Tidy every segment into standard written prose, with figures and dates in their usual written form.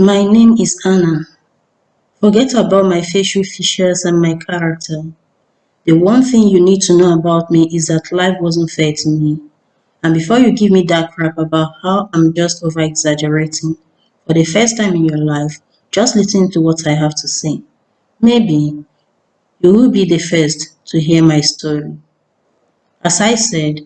My name is Anna. Forget about my facial features and my character. The one thing you need to know about me is that life wasn't fair to me. And before you give me that crap about how I'm just over exaggerating, for the first time in your life, just listen to what I have to say. Maybe you will be the first to hear my story. As I said,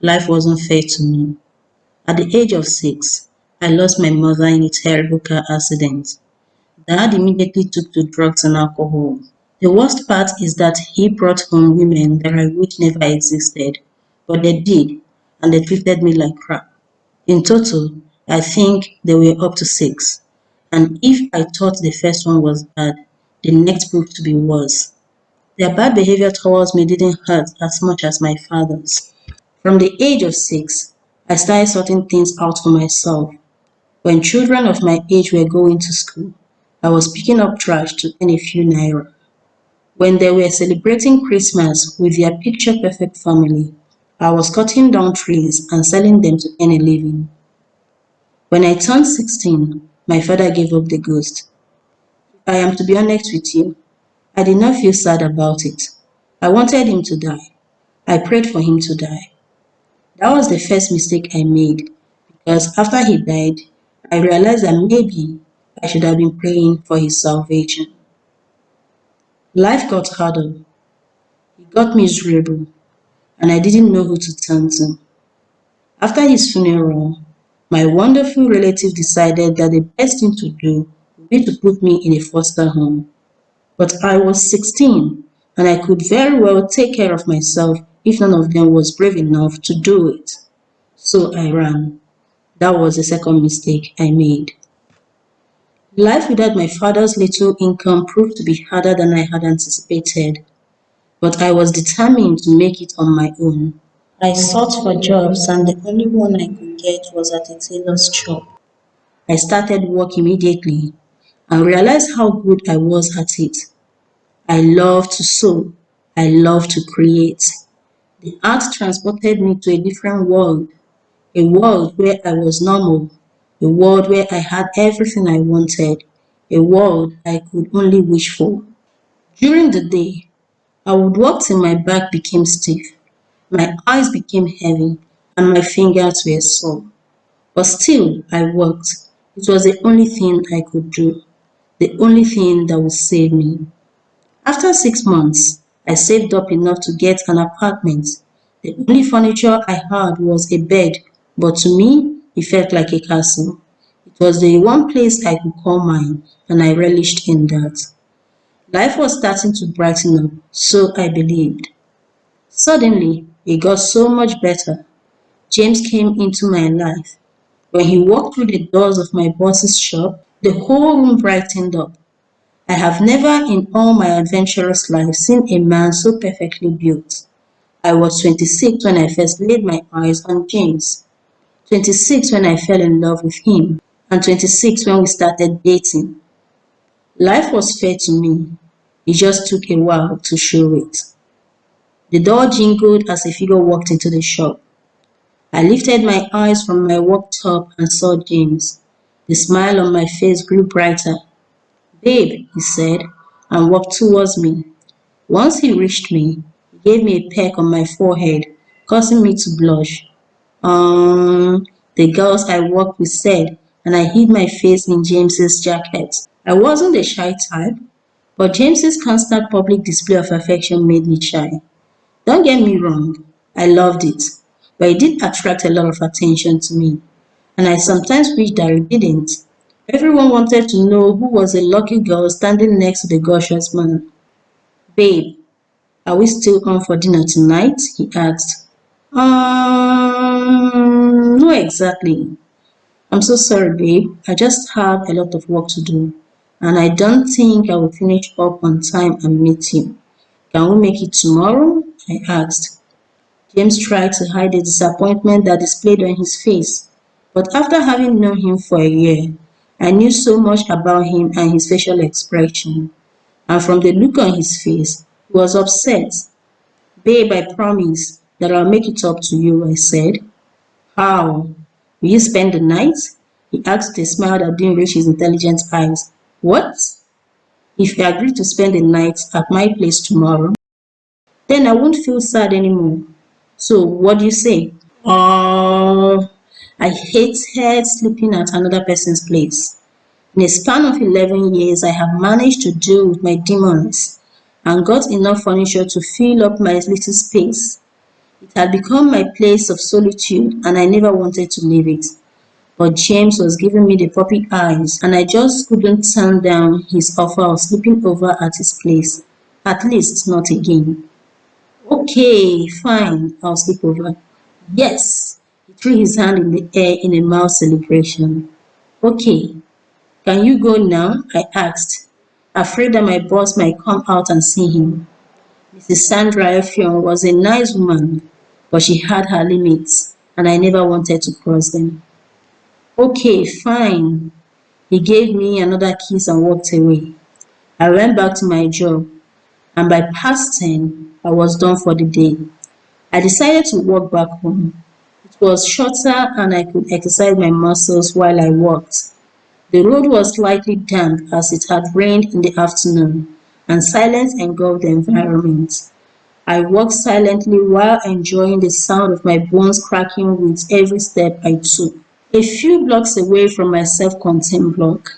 life wasn't fair to me. At the age of 6, I lost my mother in a terrible car accident. Dad immediately took to drugs and alcohol. The worst part is that he brought home women that I wish never existed, but they did, and they treated me like crap. In total, I think they were up to 6. And if I thought the first one was bad, the next proved to be worse. Their bad behavior towards me didn't hurt as much as my father's. From the age of 6, I started sorting things out for myself. When children of my age were going to school, I was picking up trash to earn a few naira. When they were celebrating Christmas with their picture perfect family, I was cutting down trees and selling them to earn a living. When I turned 16, my father gave up the ghost. If I am to be honest with you, I did not feel sad about it. I wanted him to die. I prayed for him to die. That was the first mistake I made because after he died, I realized that maybe I should have been praying for his salvation. Life got harder, it got miserable, and I didn't know who to turn to. After his funeral, my wonderful relative decided that the best thing to do would be to put me in a foster home. But I was 16 and I could very well take care of myself if none of them was brave enough to do it. So I ran. That was the second mistake I made. Life without my father's little income proved to be harder than I had anticipated, but I was determined to make it on my own. I sought for jobs and the only one I could get was at a tailor's shop. I started work immediately and realized how good I was at it. I love to sew. I love to create. The art transported me to a different world, a world where I was normal, a world where I had everything I wanted, a world I could only wish for. During the day, I would walk till my back became stiff, my eyes became heavy, and my fingers were sore. But still, I worked. It was the only thing I could do, the only thing that would save me. After 6 months, I saved up enough to get an apartment. The only furniture I had was a bed, but to me, it felt like a castle. It was the one place I could call mine, and I relished in that. Life was starting to brighten up, so I believed. Suddenly, it got so much better. James came into my life. When he walked through the doors of my boss's shop, the whole room brightened up. I have never in all my adventurous life seen a man so perfectly built. I was 26 when I first laid my eyes on James, 26 when I fell in love with him, and 26 when we started dating. Life was fair to me. It just took a while to show it. The door jingled as a figure walked into the shop. I lifted my eyes from my work top and saw James. The smile on my face grew brighter. "Babe," he said, and walked towards me. Once he reached me, he gave me a peck on my forehead, causing me to blush. The girls I worked with said, and I hid my face in James's jacket. I wasn't a shy type, but James's constant public display of affection made me shy. Don't get me wrong, I loved it, but it did attract a lot of attention to me, and I sometimes wish that it didn't. Everyone wanted to know who was the lucky girl standing next to the gorgeous man. "Babe, are we still on for dinner tonight?" he asked. No exactly. I'm so sorry, babe. I just have a lot of work to do, and I don't think I will finish up on time and meet you. Can we make it tomorrow? I asked. James tried to hide the disappointment that displayed on his face, but after having known him for a year, I knew so much about him and his facial expression, and from the look on his face, he was upset. "Babe, I promise that I'll make it up to you," I said. "How? Will you spend the night?" He asked with a smile that didn't reach his intelligent eyes. What? If you agree to spend the night at my place tomorrow, then I won't feel sad anymore. So what do you say? Oh, I hated sleeping at another person's place. In a span of 11 years, I have managed to deal with my demons and got enough furniture to fill up my little space. It had become my place of solitude and I never wanted to leave it. But James was giving me the puppy eyes and I just couldn't turn down his offer of sleeping over at his place. At least not again. Okay, fine, I'll sleep over. Yes, he threw his hand in the air in a mild celebration. Okay, can you go now? I asked, afraid that my boss might come out and see him. Mrs. Sandra Effiong was a nice woman, but she had her limits, and I never wanted to cross them. Okay, fine. He gave me another kiss and walked away. I went back to my job, and by past 10, I was done for the day. I decided to walk back home. It was shorter and I could exercise my muscles while I walked. The road was slightly damp as it had rained in the afternoon, and silence engulfed the environment. I walked silently while enjoying the sound of my bones cracking with every step I took. A few blocks away from my self-contained block,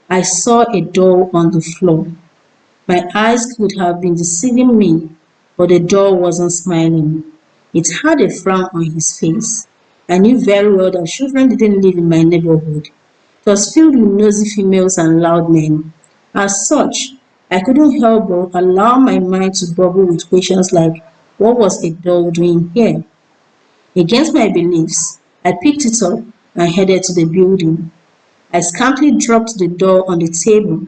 I saw a doll on the floor. My eyes could have been deceiving me, but the doll wasn't smiling. It had a frown on his face. I knew very well that children didn't live in my neighborhood. It was filled with nosy females and loud men. As such, I couldn't help but allow my mind to bubble with questions like, what was a doll doing here? Against my beliefs, I picked it up and headed to the building. I scantily dropped the doll on the table.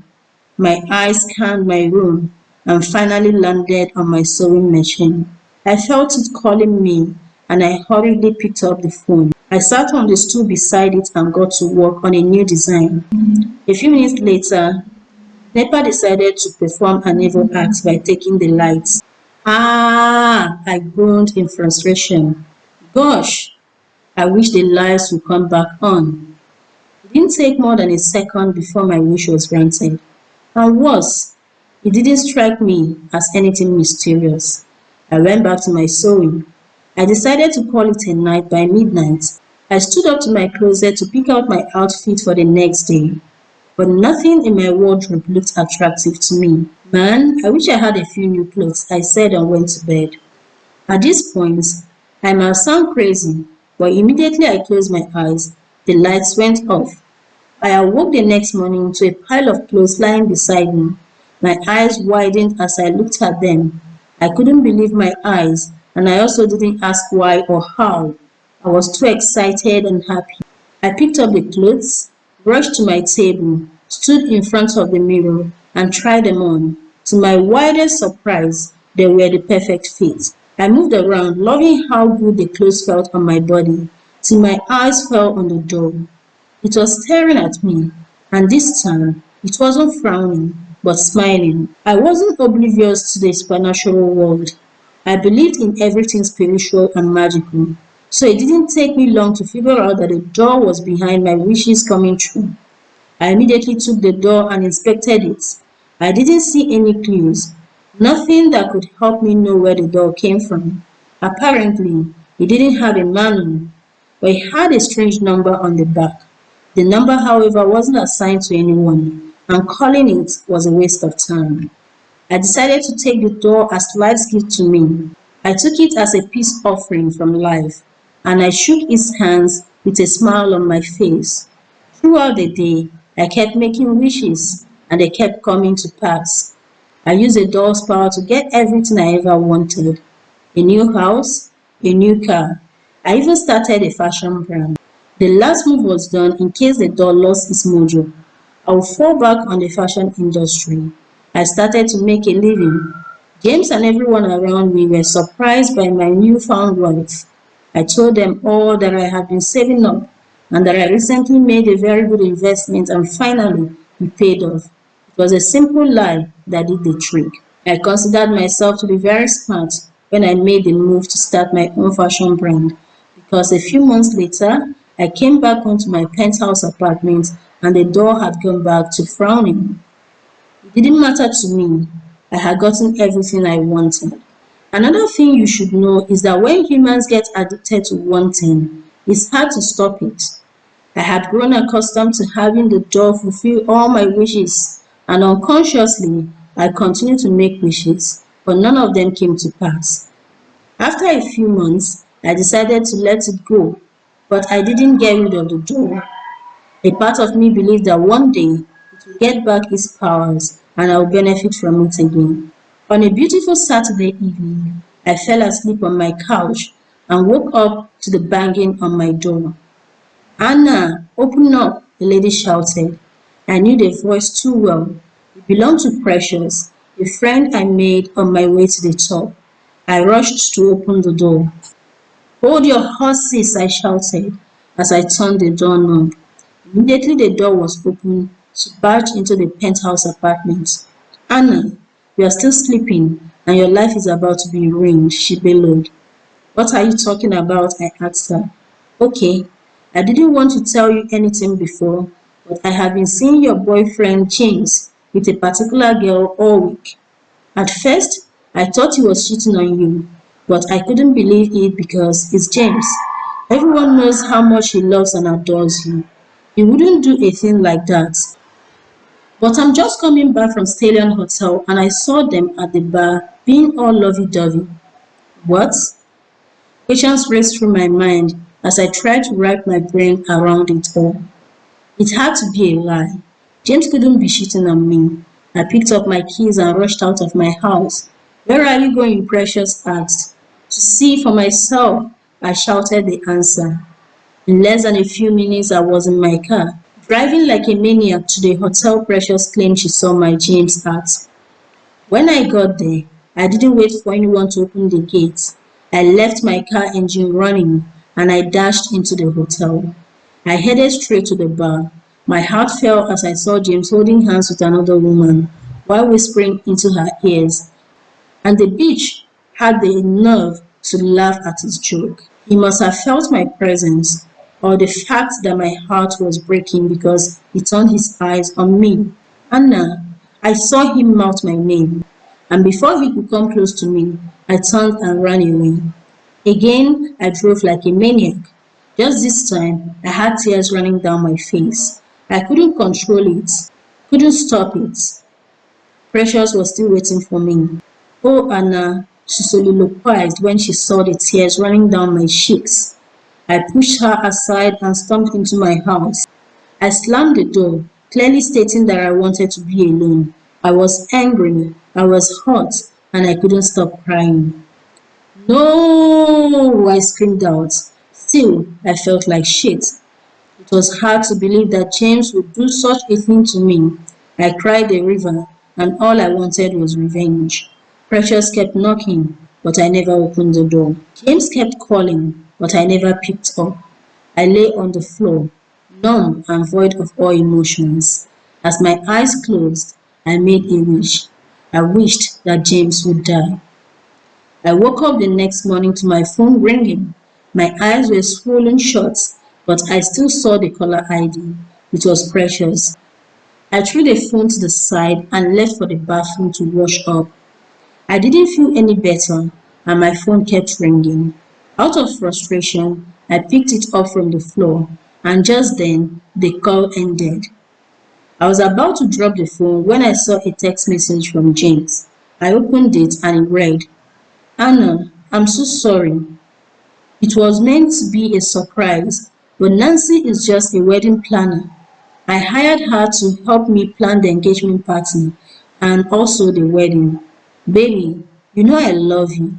My eyes scanned my room and finally landed on my sewing machine. I felt it calling me and I hurriedly picked up the phone. I sat on the stool beside it and got to work on a new design. A few minutes later, NEPA decided to perform an evil act by taking the lights. Ah! I groaned in frustration. Gosh! I wish the lights would come back on. It didn't take more than a second before my wish was granted. And worse, it didn't strike me as anything mysterious. I went back to my sewing. I decided to call it a night by midnight. I stood up to my closet to pick out my outfit for the next day, but nothing in my wardrobe looked attractive to me. Man, I wish I had a few new clothes, I said and went to bed. At this point, I might sound crazy, but immediately I closed my eyes, the lights went off. I awoke the next morning to a pile of clothes lying beside me. My eyes widened as I looked at them. I couldn't believe my eyes, and I also didn't ask why or how. I was too excited and happy. I picked up the clothes, rushed to my table, stood in front of the mirror, and tried them on. To my widest surprise, they were the perfect fit. I moved around, loving how good the clothes felt on my body, till my eyes fell on the doll. It was staring at me, and this time it wasn't frowning, but smiling. I wasn't oblivious to the supernatural world. I believed in everything spiritual and magical, so it didn't take me long to figure out that the door was behind my wishes coming true. I immediately took the door and inspected it. I didn't see any clues, nothing that could help me know where the door came from. Apparently, it didn't have a manual, but it had a strange number on the back. The number, however, wasn't assigned to anyone, and calling it was a waste of time. I decided to take the door as life's gift to me. I took it as a peace offering from life, and I shook its hands with a smile on my face. Throughout the day, I kept making wishes, and they kept coming to pass. I used the doll's power to get everything I ever wanted: a new house, a new car. I even started a fashion brand. The last move was done in case the doll lost its mojo. I would fall back on the fashion industry. I started to make a living. James and everyone around me were surprised by my newfound wealth. I told them all that I had been saving up and that I recently made a very good investment and finally it paid off. It was a simple lie that did the trick. I considered myself to be very smart when I made the move to start my own fashion brand because a few months later, I came back home to my penthouse apartment and the door had gone back to frowning. It didn't matter to me. I had gotten everything I wanted. Another thing you should know is that when humans get addicted to one thing, it's hard to stop it. I had grown accustomed to having the door fulfill all my wishes, and unconsciously, I continued to make wishes, but none of them came to pass. After a few months, I decided to let it go, but I didn't get rid of the door. A part of me believed that one day it will get back its powers and I will benefit from it again. On a beautiful Saturday evening, I fell asleep on my couch and woke up to the banging on my door. "Anna, open up," the lady shouted. I knew the voice too well. It belonged to Precious, a friend I made on my way to the top. I rushed to open the door. "Hold your horses," I shouted as I turned the doorknob. Immediately the door was opened, she barged into the penthouse apartment. "Anna, you are still sleeping and your life is about to be ruined," she bellowed. "What are you talking about?" I asked her. "Okay, I didn't want to tell you anything before, but I have been seeing your boyfriend James with a particular girl all week. At first, I thought he was cheating on you, but I couldn't believe it because it's James. Everyone knows how much he loves and adores you. He wouldn't do a thing like that. But I'm just coming back from Stallion Hotel and I saw them at the bar being all lovey-dovey." What? Questions raced through my mind as I tried to wrap my brain around it all. It had to be a lie. James couldn't be cheating on me. I picked up my keys and rushed out of my house. "Where are you going?" Precious asked. "To see for myself," I shouted the answer. In less than a few minutes I was in my car, driving like a maniac to the hotel Precious claimed she saw my James at. When I got there, I didn't wait for anyone to open the gate. I left my car engine running and I dashed into the hotel. I headed straight to the bar. My heart fell as I saw James holding hands with another woman while whispering into her ears, and the bitch had the nerve to laugh at his joke. He must have felt my presence or the fact that my heart was breaking because he turned his eyes on me. "Anna," I saw him mouth my name, and before he could come close to me, I turned and ran away. Again, I drove like a maniac. Just this time, I had tears running down my face. I couldn't control it, couldn't stop it. Precious was still waiting for me. "Oh, Anna," she soliloquized when she saw the tears running down my cheeks. I pushed her aside and stomped into my house. I slammed the door, clearly stating that I wanted to be alone. I was angry, I was hot, and I couldn't stop crying. "No!" I screamed out. Still, I felt like shit. It was hard to believe that James would do such a thing to me. I cried a river, and all I wanted was revenge. Precious kept knocking, but I never opened the door. James kept calling, but I never picked up. I lay on the floor, numb and void of all emotions. As my eyes closed, I made a wish. I wished that James would die. I woke up the next morning to my phone ringing. My eyes were swollen shut, but I still saw the caller ID. It was Precious. I threw the phone to the side and left for the bathroom to wash up. I didn't feel any better, and my phone kept ringing. Out of frustration, I picked it up from the floor, and just then the call ended. I was about to drop the phone when I saw a text message from James. I opened it and it read, "Anna, I'm so sorry. It was meant to be a surprise, but Nancy is just a wedding planner. I hired her to help me plan the engagement party and also the wedding. Baby, you know I love you.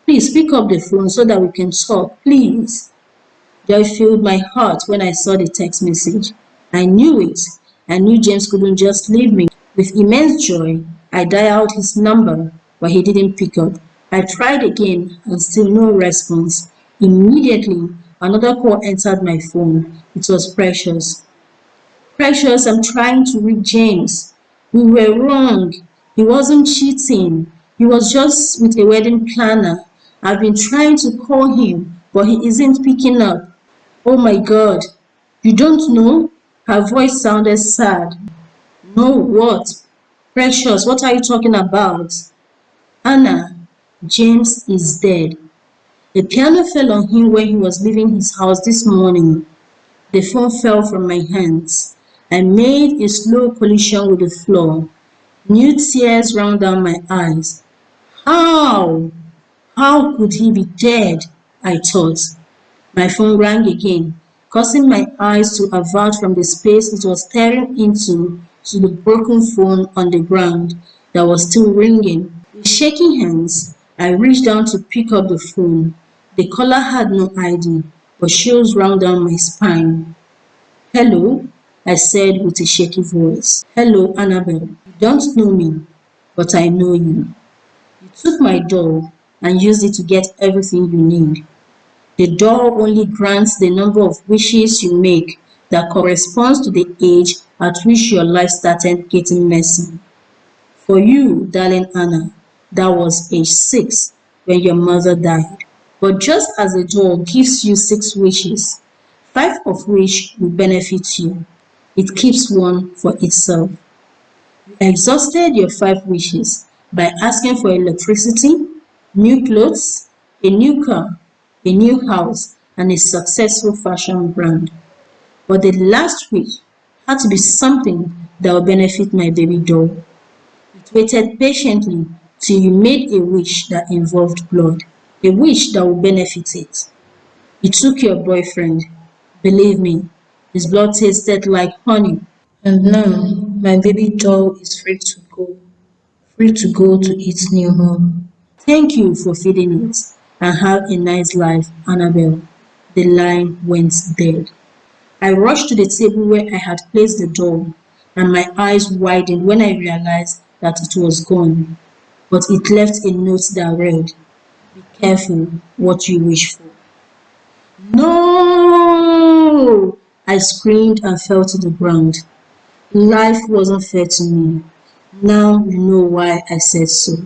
Please pick up the phone so that we can talk, please." Joy filled my heart when I saw the text message. I knew it. I knew James couldn't just leave me. With immense joy, I dialed his number, but he didn't pick up. I tried again and still no response. Immediately, another call entered my phone. It was Precious. "Precious, I'm trying to reach James. We were wrong. He wasn't cheating. He was just with a wedding planner. I've been trying to call him, but he isn't picking up." Oh my God, you don't know? Her voice sounded sad. No, what? Precious, what are you talking about? Anna, James is dead. The piano fell on him when he was leaving his house this morning. The phone fell from my hands. I made a slow collision with the floor. New tears ran down my eyes. How? How could he be dead? I thought. My phone rang again, causing my eyes to avert from the space it was staring into to the broken phone on the ground that was still ringing. With shaking hands, I reached down to pick up the phone. The caller had no ID, but chills ran down my spine. Hello, I said with a shaky voice. Hello, Annabel. You don't know me, but I know you. You took my doll and used it to get everything you need. The doll only grants the number of wishes you make that corresponds to the age at which your life started getting messy. For you, darling Anna, that was age 6 when your mother died. But just as the doll gives you 6 wishes, 5 of which will benefit you, it keeps one for itself. You exhausted your 5 wishes by asking for electricity, new clothes, a new car, a new house, and a successful fashion brand. But the last wish had to be something that will benefit my baby doll. It waited patiently till you made a wish that involved blood, a wish that would benefit it. You took your boyfriend. Believe me, his blood tasted like honey. And now my baby doll is free to go to its new home. Thank you for feeding it and have a nice life, Annabel. The line went dead. I rushed to the table where I had placed the doll, and my eyes widened when I realized that it was gone. But it left a note that read, be careful what you wish for. No! I screamed and fell to the ground. Life wasn't fair to me. Now you know why I said so.